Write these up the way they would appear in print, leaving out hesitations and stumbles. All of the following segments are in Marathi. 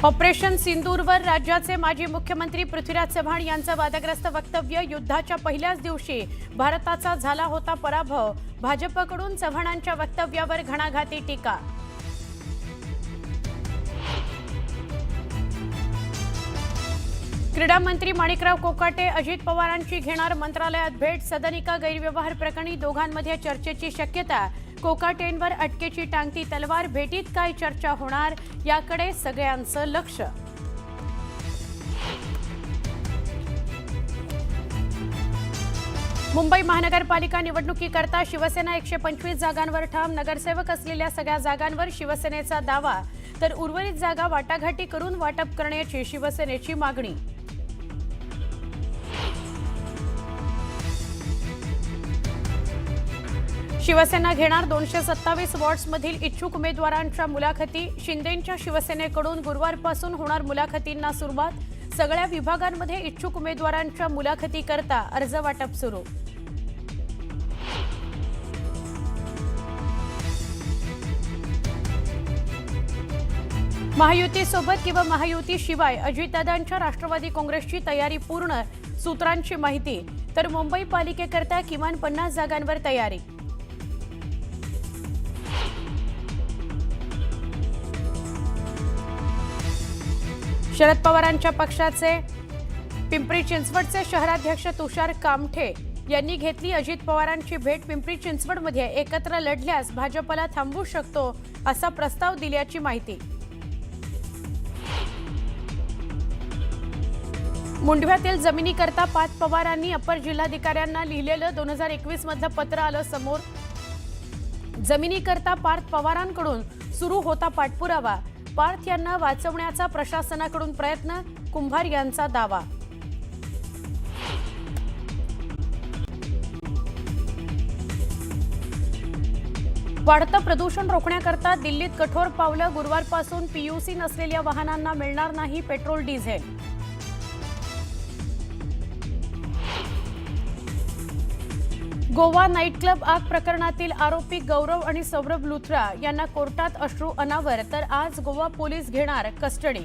ऑपरेशन सिंदूरवर राज्याचे माजी मुख्यमंत्री पृथ्वीराज चव्हाण यांचं वादग्रस्त वक्तव्य। युद्धाच्या पहिल्याच दिवशी भारताचा झाला होता पराभव। भाजपकडून चव्हाणांच्या वक्तव्यावर घणाघाती टीका। क्रीडा मंत्री माणिकराव कोकाटे अजित पवारांची घेणार मंत्रालयात भेट। सदनिका गैरव्यवहार प्रकरणी दोघांमध्ये चर्चेची शक्यता। कोकाटेंवर अटकेची टांगती तलवार। भेटीत काय चर्चा होणार याकडे सगळ्यांचं लक्ष। मुंबई महानगरपालिका निवडणुकीकरता शिवसेना 125 जागांवर ठाम। नगरसेवक असलेल्या सगळ्या जागांवर शिवसेनेचा दावा, तर उर्वरित जागा वाटाघाटी करून वाटप करण्याची शिवसेनेची मागणी। शिवसेना घेणार 227 वॉर्ड्समधील इच्छुक उमेदवारांच्या मुलाखती। शिंदेंच्या शिवसेनेकडून गुरुवारपासून होणार मुलाखतींना सुरुवात। सगळ्या विभागांमध्ये इच्छुक उमेदवारांच्या मुलाखती करता अर्ज वाटप सुरू। महायुतीसोबत किंवा महायुतीशिवाय अजितदादांच्या राष्ट्रवादी काँग्रेसची तयारी पूर्ण। सूत्रांची माहिती, तर मुंबई पालिकेकरता किमान 50 जागांवर तयारी। शरद पवारांच्या पक्षाचे पिंपरी चिंचवडचे शहराध्यक्ष तुषार कामठे यांनी घेतली अजित पवारांची भेट। पिंपरी चिंचवडमध्ये एकत्र लढल्यास भाजपला थांबवू शकतो असा प्रस्ताव दिल्याची माहिती। मुंढव्यातील जमिनीकरता पार्थ पवारांनी अपर जिल्हाधिकाऱ्यांना लिहिलेलं 2021 मधलं पत्र आलं समोर। जमिनीकरता पार्थ पवारांकडून सुरू होता पाठपुरावा। पार्थ यांना वाचवण्याचा प्रशासनाकडून प्रयत्न। कुंभार यांचा दावा। वाढतं प्रदूषण रोखण्याकरता दिल्लीत कठोर पावलं। गुरुवारपासून पीयूसी नसलेल्या वाहनांना मिळणार नाही petrol diesel. Goa night club आग प्रकरणातील आरोपी गौरव आणि सौरभ लुथरा यांना कोर्टात अश्रू अनावर, तर आज गोवा पोलीस घेणार कस्टडी।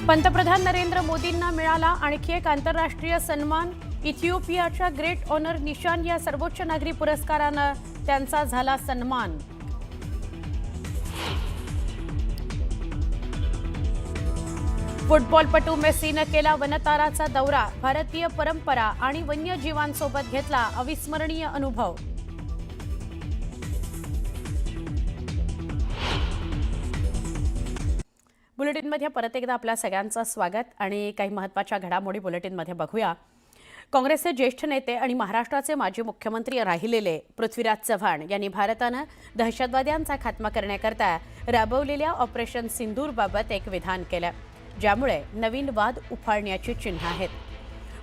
पंतप्रधान नरेंद्र मोदींना मिळाला आणखी एक आंतरराष्ट्रीय सन्मान। इथिओपियाच्या ग्रेट ऑनर निशान या सर्वोच्च नागरी पुरस्कारानं त्यांचा झाला सन्मान। फुटबॉलपटू मेसीनं केला वनताराचा दौरा। भारतीय परंपरा आणि वन्यजीवांसोबत घेतला अविस्मरणीय अनुभव। बुलेटिनमध्ये परत एकदा आपल्या सगळ्यांचं स्वागत आणि काही महत्त्वाच्या घडामोडी बुलेटिनमध्ये बघूया। काँग्रेसचे ज्येष्ठ नेते आणि महाराष्ट्राचे माजी मुख्यमंत्री राहिलेले पृथ्वीराज चव्हाण यांनी भारतानं दहशतवाद्यांचा खात्मा करण्याकरता राबवलेल्या ऑपरेशन सिंदूरबाबत एक विधान केलं, ज्यामुळे नवीन वाद उफाळण्याची चिन्ह आहेत।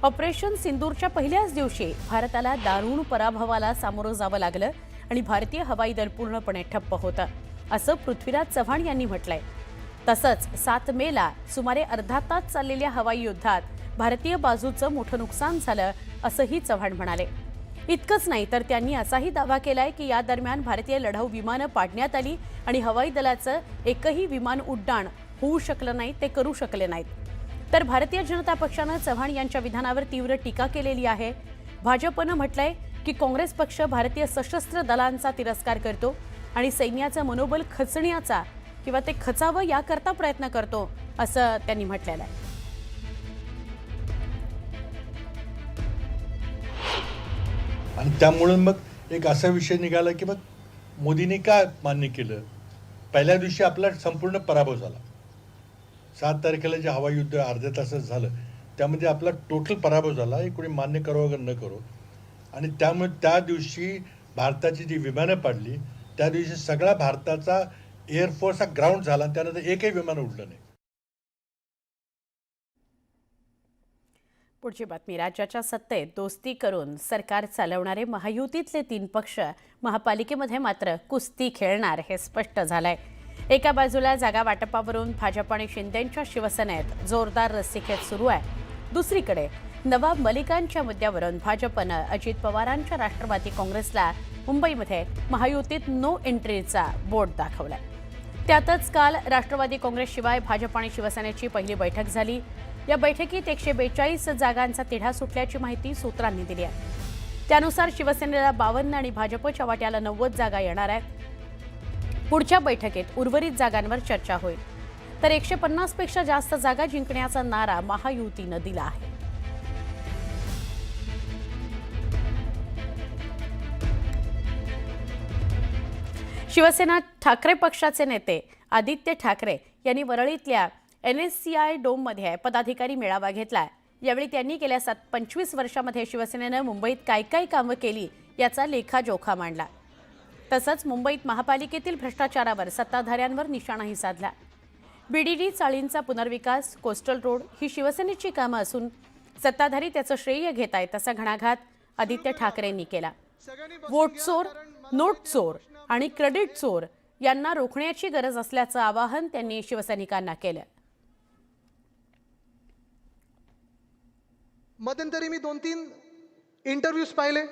ऑपरेशन सिंदूरच्या पहिल्याच दिवशी भारताला दारुण पराभवाला सामोरं जावं लागलं आणि भारतीय हवाई दल पूर्णपणे ठप्प होतं, असं पृथ्वीराज चव्हाण यांनी म्हटलंय। तसंच 7 मेला सुमारे अर्धा तास चाललेल्या हवाई युद्धात भारतीय बाजूचं मोठं नुकसान झालं, असंही चव्हाण म्हणाले। इतकंच नाही तर त्यांनी असाही दावा केलाय की या दरम्यान भारतीय लढाऊ विमानं पाडण्यात आली आणि हवाई दलाचं एकही विमान उड्डाण होऊ शकलं नाही, ते करू शकले नाहीत। तर भारतीय जनता पक्षानं चव्हाण यांच्या विधानावर तीव्र टीका केलेली आहे। भाजपनं म्हटलंय की काँग्रेस पक्ष भारतीय सशस्त्र दलांचा तिरस्कार करतो आणि सैन्याचं मनोबल खचण्याचा किंवा ते खचावं याकरता प्रयत्न करतो, असं त्यांनी म्हटलेलं आहे। आणि त्यामुळे मग एक असा विषय निघाला की मग मोदींनी का मान्य केलं। पहिल्या दिवशी आपला संपूर्ण पराभव झाला। 7 तारखेला जे हवाई युद्ध अर्ध्या तासात झालं त्यामध्ये आपला टोटल पराभव झाला, हे कोणी मान्य करो वगैरे न करो। आणि त्यामुळे त्या दिवशी भारताची जी विमानं पाडली त्या दिवशी सगळा भारताचा एअरफोर्स हा ग्राउंड झाला आणि त्यानंतर एकही विमान उडलं नाही। पुढची बातमी, राज्याच्या सत्तेत दोस्ती करून सरकार चालवणारे महायुतीतले 3 पक्ष महापालिकेमध्ये मात्र कुस्ती खेळणार हे स्पष्ट झालंय। एका बाजूला जागा वाटपावरून भाजप आणि शिंदेंच्या शिवसेनेत जोरदार रस्सीखेच सुरू आहे, दुसरीकडे नवाब मलिकांच्या मुद्द्यावरून भाजपनं अजित पवारांच्या राष्ट्रवादी काँग्रेसला मुंबईमध्ये महायुतीत नो एंट्रीचा बोर्ड दाखवलाय. त्यातच काल राष्ट्रवादी काँग्रेसशिवाय भाजप आणि शिवसेनेची पहिली बैठक झाली. या बैठकीत 142 जागांचा तिढा सुटल्याची माहिती सूत्रांनी दिली आहे. त्यानुसार शिवसेनेला 52 आणि भाजपच्या वाट्याला 90 जागा येणार आहेत. पुढच्या बैठकीत उर्वरित जागांवर चर्चा होईल. तर 150 पेक्षा जास्त जागा जिंकण्याचा नारा महायुतीनं दिला आहे. शिवसेना ठाकरे पक्षाचे नेते आदित्य ठाकरे यांनी वरळीतल्या NSCI डोममध्ये पदाधिकारी मेळावा घेतला. यावेळी त्यांनी गेल्या 25 वर्षांमध्ये शिवसेनेनं मुंबईत काय काय कामं केली याचा लेखाजोखा मांडला. तसंच मुंबईत महापालिकेतील भ्रष्टाचारावर सत्ताधाऱ्यांवर निशाणाही साधला. BDD चाळींचा पुनर्विकास, कोस्टल रोड ही शिवसेनेची कामं असून सत्ताधारी त्याचं श्रेय घेत आहेत असा घणाघात आदित्य ठाकरेंनी केला. वोट चोर, नोट चोर आणि क्रेडिट चोर यांना रोखण्याची गरज असल्याचं आवाहन त्यांनी शिवसैनिकांना केलं. मध्यंतरी मी 2-3 इंटरव्ह्यूज पाहिले.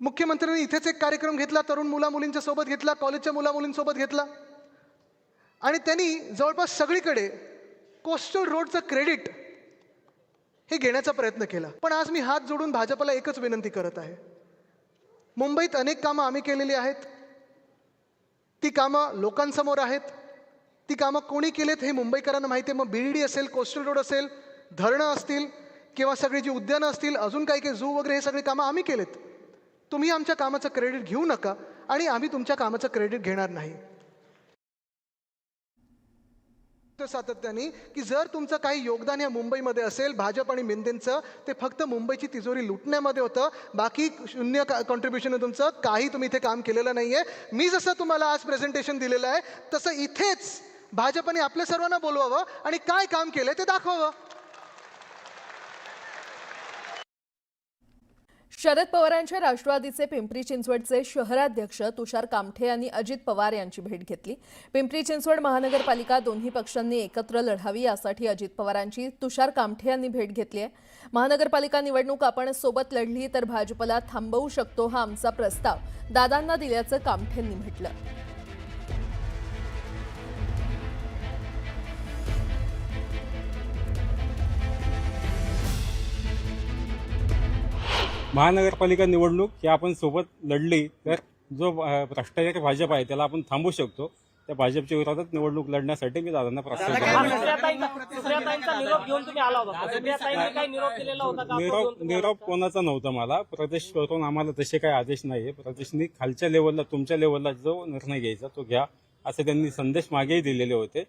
मुख्यमंत्र्यांनी इथेच एक कार्यक्रम घेतला, तरुण मुला-मुलींच्या सोबत घेतला, कॉलेजच्या मुला-मुलींसोबत घेतला आणि त्यांनी जवळपास सगळीकडे कोस्टल रोडचं क्रेडिट हे घेण्याचा प्रयत्न केला. पण आज मी हात जोडून भाजपला एकच विनंती करत आहे. मुंबईत अनेक कामं आम्ही केलेली आहेत. ती कामं लोकांसमोर आहेत. ती कामं कोणी केलेत हे मुंबईकरांना माहिती आहे. मग BDD असेल, कोस्टल रोड असेल, धरणं असतील किंवा सगळी जी उद्यानं असतील, अजून काही काही झू वगैरे, हे सगळे कामं आम्ही केलेत. तुम्ही आमच्या कामाचं क्रेडिट घेऊ नका आणि आम्ही तुमच्या कामाचं क्रेडिट घेणार नाही. सातत्याने की जर तुमचं काही योगदान या मुंबईमध्ये असेल, भाजप आणि मिंदेंचं, ते फक्त मुंबईची तिजोरी लुटण्यामध्ये होतं. बाकी शून्य कॉन्ट्रीब्युशन आहे तुमचं. काही तुम्ही इथे काम केलेलं नाही आहे. मी जसं तुम्हाला आज प्रेझेंटेशन दिलेलं आहे तसं इथेच भाजपने आपल्या सर्वांना बोलवावं आणि काय काम केलं ते दाखवावं. शरद पवारांच्या राष्ट्रवादीचे पिंपरी चिंचवडचे शहराध्यक्ष तुषार कामठे यांनी अजित पवार यांची भेट घेतली. पिंपरी चिंचवड महानगरपालिका दोन्ही पक्षांनी एकत्र लढावी यासाठी अजित पवारांची तुषार कामठे यांनी भेट घेतली आहे. महानगरपालिका निवडणूक आपण सोबत लढली तर भाजपला थांबवू शकतो हा आमचा प्रस्ताव दादांना दिल्याचं कामठेंनी म्हटलं. महानगरपालिका निवडणूक ही आपण सोबत लढली तर जो भ्रष्टाचारी भाजप आहे त्याला आपण थांबवू शकतो. त्या भाजपच्या विरोधात निवडणूक लढण्यासाठी मी दादांना प्रस्ताव निरोप कोणाचा नव्हता. मला प्रदेश करून आम्हाला तसे काही आदेश नाहीये. प्रदेशनी खालच्या लेवलला, तुमच्या लेवलला जो निर्णय घ्यायचा तो घ्या असे त्यांनी संदेश मागेही दिलेले होते.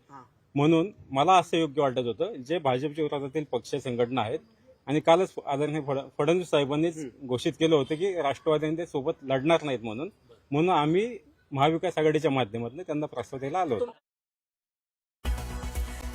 म्हणून मला असं योग्य वाटत होतं, जे भाजपच्या विरोधातील पक्ष संघटना आहेत आणि कालच आदरणीय फडणवीस साहेबांनीच घोषित केलं होतं की राष्ट्रवादी सोबत लढणार नाहीत म्हणून आम्ही महाविकास आघाडीच्या माध्यमातून त्यांना प्रस्ताव द्यायला आलो होतो.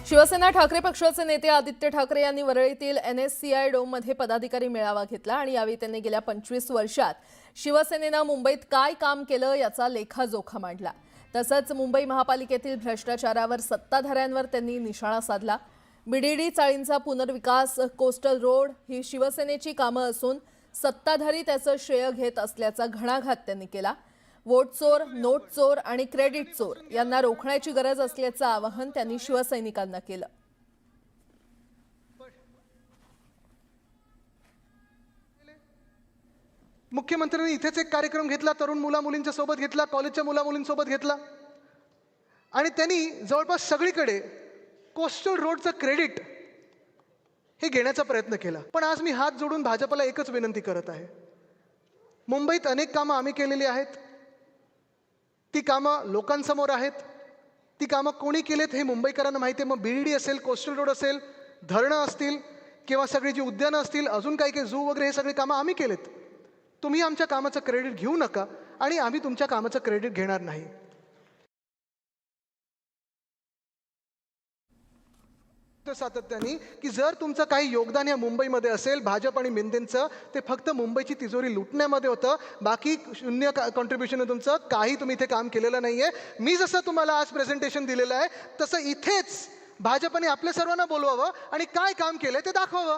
शिवसेना ठाकरे पक्षाचे नेते आदित्य ठाकरे यांनी वरळीतील NSCI डोममध्ये पदाधिकारी मेळावा घेतला आणि यावेळी त्यांनी गेल्या 25 वर्षात शिवसेनेनं मुंबईत काय काम केलं याचा लेखाजोखा मांडला. तसंच मुंबई महापालिकेतील भ्रष्टाचारावर सत्ताधाऱ्यांवर त्यांनी निशाणा साधला. BDD चाळींचा पुनर्विकास, कोस्टल रोड ही शिवसेनेची कामं असून सत्ताधारी त्याचं श्रेय घेत असल्याचा घणाघात त्यांनी केला. वोट चोर, नोट चोर आणि क्रेडिट चोर यांना रोखण्याची गरज असल्याचं आवाहन त्यांनी शिवसैनिकांना केलं. मुख्यमंत्र्यांनी इथेच एक कार्यक्रम घेतला, तरुण मुला-मुलींच्या सोबत घेतला, कॉलेजच्या मुला-मुलींसोबत घेतला आणि त्यांनी जवळपास सगळीकडे कोस्टल रोडचं क्रेडिट हे घेण्याचा प्रयत्न केला. पण आज मी हात जोडून भाजपला एकच विनंती करत आहे. मुंबईत अनेक कामं आम्ही केलेली आहेत. ती कामं लोकांसमोर आहेत. ती कामं कोणी केलेत हे मुंबईकरांना माहिती आहे. मग BDD असेल, कोस्टल रोड असेल, धरणं असतील किंवा सगळी जी उद्यानं असतील, अजून काही काही झू वगैरे, हे सगळे कामं आम्ही केलेत. तुम्ही आमच्या कामाचं क्रेडिट घेऊ नका आणि आम्ही तुमच्या कामाचं क्रेडिट घेणार नाही. सातत्याने की जर तुमचं काही योगदान या मुंबईमध्ये असेल, भाजप आणि मिंदेंचं, ते फक्त मुंबईची तिजोरी लुटण्यामध्ये होतं. बाकी शून्य कॉन्ट्रीब्युशन आहे तुमचं. काही तुम्ही इथे काम केलेलं नाही आहे. मी जसं तुम्हाला आज प्रेझेंटेशन दिलेलं आहे तसं इथेच भाजपने आपल्या सर्वांना बोलवावं आणि काय काम केलं ते दाखवावं.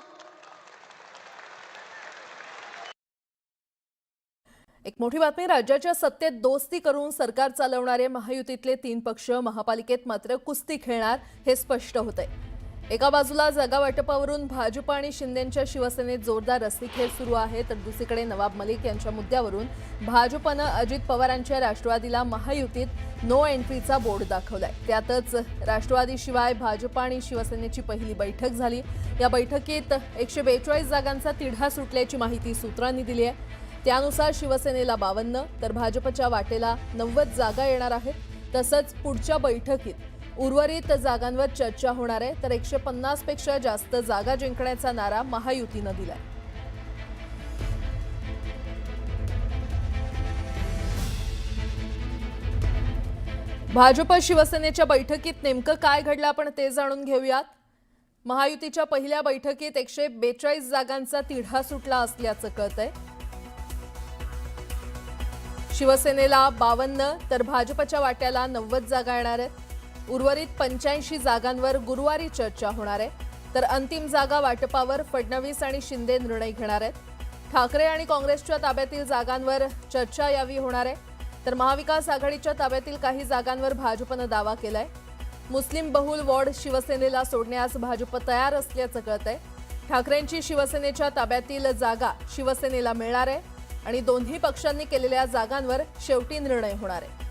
एक मोठी बातमी, राज्याच्या सत्तेत दोस्ती करून सरकार चालवणारे महायुतीतले 3 पक्ष महापालिकेत मात्र कुस्ती खेळणार हे स्पष्ट होतंय. एका बाजूला जागा वाटपावरून भाजप आणि शिंदेंच्या शिवसेनेत जोरदार रस्सीखेच सुरू आहे, तर दुसरीकडे नवाब मलिक यांच्या मुद्द्यावरून भाजपनं अजित पवारांच्या राष्ट्रवादीला महायुतीत नो एंट्रीचा बोर्ड दाखवलाय. त्यातच राष्ट्रवादीशिवाय भाजप आणि शिवसेनेची पहिली बैठक झाली. या बैठकीत 142 जागांचा तिढा सुटल्याची माहिती सूत्रांनी दिली आहे. त्यानुसार शिवसेनेला 52 तर भाजपच्या वाटेला 90 जागा येणार आहेत. तसंच पुढच्या बैठकीत उर्वरित जागांवर चर्चा होणार आहे, तर 150 पेक्षा जास्त जागा जिंकण्याचा नारा महायुतीनं दिलाय. भाजप शिवसेनेच्या बैठकीत नेमकं काय घडलं आपण ते जाणून घेऊयात. महायुतीच्या पहिल्या बैठकीत 142 जागांचा तिढा सुटला असल्याचं कळतंय. शिवसेनेला 52 तर भाजपच्या वाट्याला 90 जागा येणार आहेत. उर्वरित 85 जागांवर गुरुवारी चर्चा होणार आहे, तर अंतिम जागा वाटपावर फडणवीस आणि शिंदे निर्णय घेणार आहेत. ठाकरे आणि काँग्रेसच्या ताब्यातील जागांवर चर्चा यावी होणार आहे, तर महाविकास आघाडीच्या ताब्यातील काही जागांवर भाजपनं दावा केलाय. मुस्लिम बहुल वॉर्ड शिवसेनेला सोडण्यास भाजप तयार असल्याचं कळतंय. ठाकरेंची शिवसेनेच्या ताब्यातील जागा शिवसेनेला मिळणार आहे आणि दोन्ही पक्षांनी केलेल्या जागांवर शेवटी निर्णय होणार आहे.